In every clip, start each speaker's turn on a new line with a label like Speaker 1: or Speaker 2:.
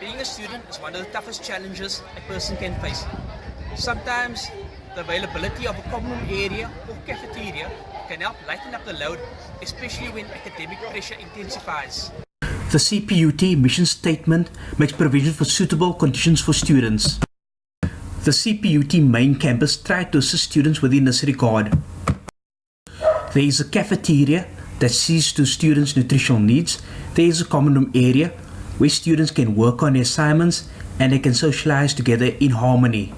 Speaker 1: Being a student is one of the toughest challenges a person can face. Sometimes the availability of a common room area or cafeteria can help lighten up the load, especially when academic pressure intensifies.
Speaker 2: The CPUT mission statement makes provision for suitable conditions for students. The CPUT main campus tried to assist students within this regard. There is a cafeteria that sees to students' nutritional needs. There is a common room area where students can work on their assignments and they can socialize together in harmony.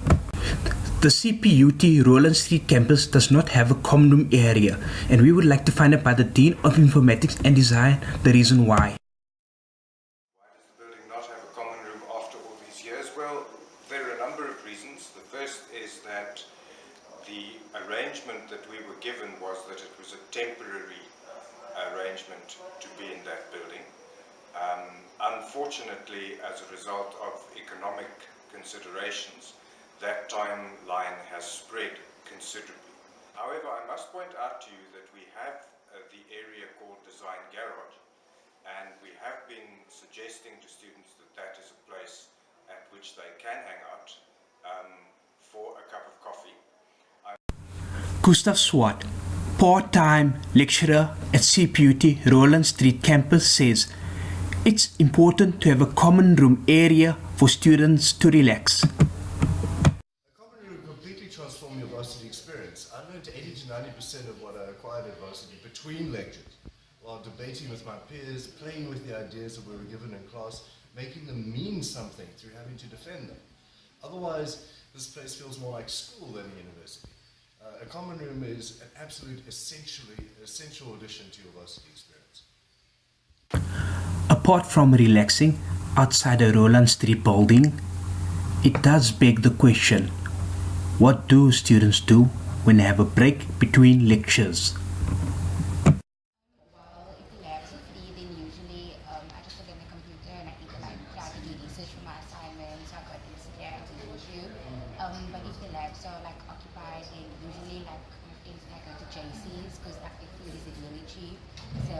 Speaker 2: The CPUT Roeland Street campus does not have a common room area, and we would like to find out by the Dean of Informatics and Design the reason why.
Speaker 3: Why does the building not have a common room after all these years? Well, there are a number of reasons. The first is that the arrangement that we were given was that it was a temporary arrangement to be in that building. Unfortunately, as a result of economic considerations, that timeline has spread considerably. However, I must point out to you that we have the area called Design Garage, and we have been suggesting to students that that is a place at which they can hang out for a cup of coffee.
Speaker 2: Gustav Swart, part-time lecturer at CPUT Roeland Street campus, says it's important to have a common room area for students to relax.
Speaker 4: A common room will completely transform your varsity experience. I learned 80 to 90% of what I acquired at varsity between lectures, while debating with my peers, playing with the ideas that we were given in class, making them mean something through having to defend them. Otherwise, this place feels more like school than a university. A common room is an absolute essential addition to your varsity experience.
Speaker 2: Apart from relaxing outside the Roeland Street building, it does beg the question, what do students do when they have a break between lectures?
Speaker 5: Well, if the labs are free, then usually I just look at the computer and I either like try to do research for my assignments, I've got Instagram to YouTube. But if the labs are like occupied, then usually like my friends and I go to JC's because like the food is really cheap. So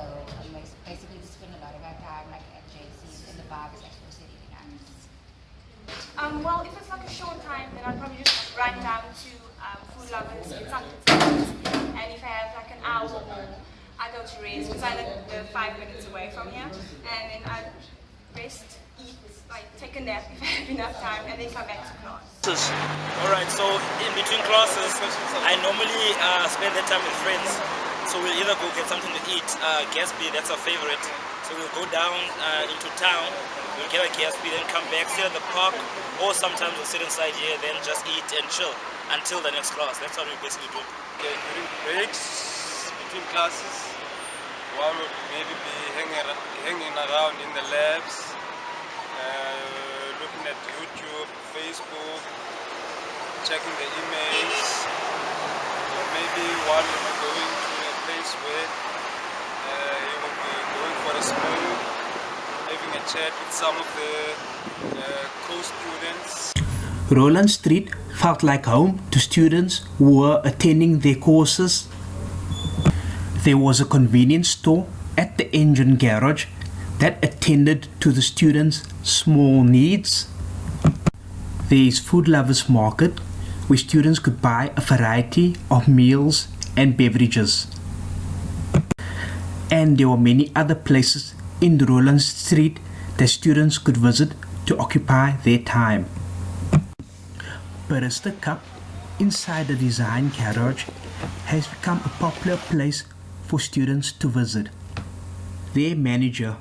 Speaker 5: basically we spend a lot of our time like at JC's, and the vibe is actually also really nice.
Speaker 6: Well, if it's like a short time, then I'd probably just run down to Food Lovers, get something to eat. And if I have like an hour or more, I go to rest because I live 5 minutes away from here. And then I rest, eat, like take a nap if I have enough time, and then come back to class.
Speaker 7: Alright, so in between classes, I normally spend that time with friends. So we'll either go get something to eat, Gatsby, that's our favorite. So we'll go down into town, we'll get a Gatsby, then come back, sit at the park, or sometimes we'll sit inside here, then just eat and chill until the next class. That's what we basically do.
Speaker 8: Okay, during breaks between classes, one would maybe be hanging around in the labs, looking at YouTube, Facebook, checking the emails, or maybe one would be going to a place where he will be going for a smoke, having a chat with some of the co-students.
Speaker 2: Roeland Street felt like home to students who were attending their courses. There was a convenience store at the engine garage that attended to the students' small needs. There is Food Lovers Market where students could buy a variety of meals and beverages. And there were many other places in the Roeland Street that students could visit to occupy their time. Barista Cup inside the design garage has become a popular place for students to visit. Their manager,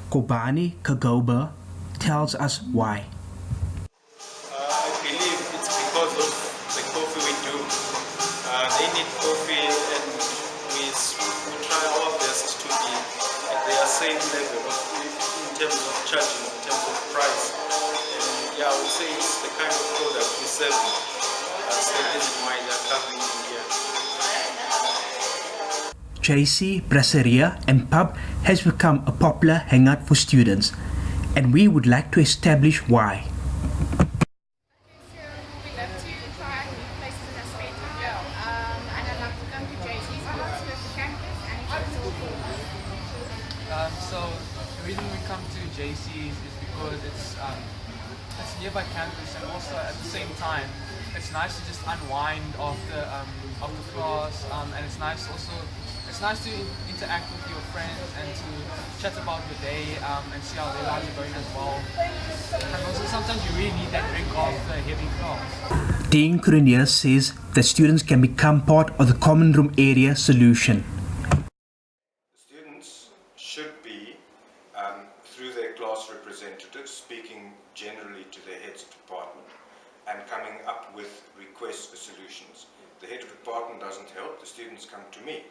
Speaker 2: Kobani Kagoba, tells us why.
Speaker 9: I believe it's because of the coffee we do. They need coffee, and we try our best to be at their same level in terms of charging, in terms of price. And yeah, I would say it's the kind of product we serve. That's the reason why they're coming in here.
Speaker 2: JC Brasseria and Pub has become a popular hangout for students, and we would like to establish why.
Speaker 10: So the reason we come to JC's is because it's nearby campus, and also at the same time it's nice to just unwind after class, and it's nice to interact with your friends and to chat about your day and see how their lives are going as well. And also sometimes you really need that drink after a heavy class.
Speaker 2: Dean Curinier says that students can become part of the common room area solution.
Speaker 3: Students should be, through their class representatives, speaking generally to their heads of department and coming up with requests for solutions. The head of department doesn't help, the students come to me,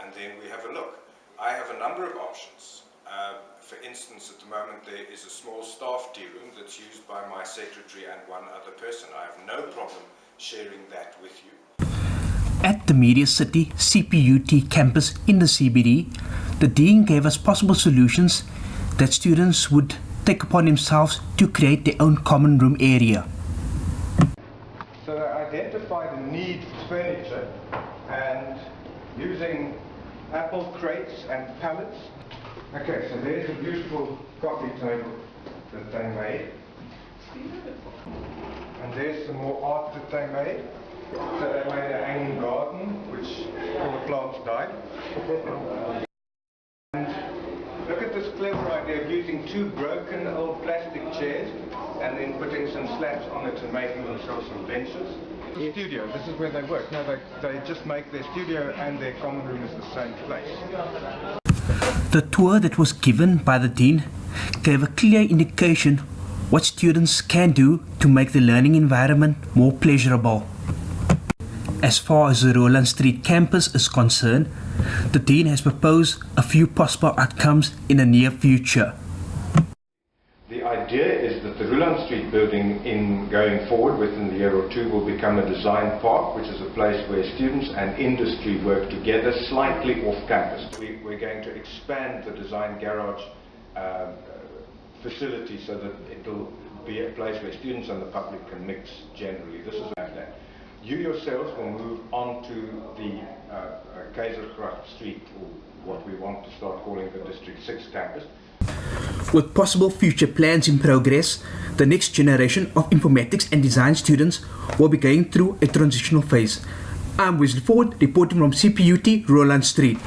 Speaker 3: and then we have a look. I have a number of options. For instance, at the moment there is a small staff tea room that's used by my secretary and one other person. I have no problem sharing that with you.
Speaker 2: At the Media City CPUT campus in the CBD, the Dean gave us possible solutions that students would take upon themselves to create their own common room area.
Speaker 3: So I identified a need for furniture, and using apple crates and pallets. Okay, so there's a beautiful coffee table that they made. And there's some more art that they made. So they made a hanging garden, which all the plants died. And look at this clever idea of using two broken old plastic chairs and then putting some slats on it and making themselves some benches. The studio, this is where they work. No, they just make their studio and their common room is the same place.
Speaker 2: The tour that was given by the Dean gave a clear indication what students can do to make the learning environment more pleasurable. As far as the Roeland Street campus is concerned, the Dean has proposed a few possible outcomes in the near future.
Speaker 3: The idea is that the Roeland Street building, in going forward within the year or two, will become a design park, which is a place where students and industry work together, slightly off campus. We're going to expand the design garage facility so that it'll be a place where students and the public can mix generally. This is like that. You yourselves will move on to the Keizersgracht Street, or what we want to start calling the District 6 campus.
Speaker 2: With possible future plans in progress, the next generation of informatics and design students will be going through a transitional phase. I'm Wesley reporting from CPUT Roeland Street.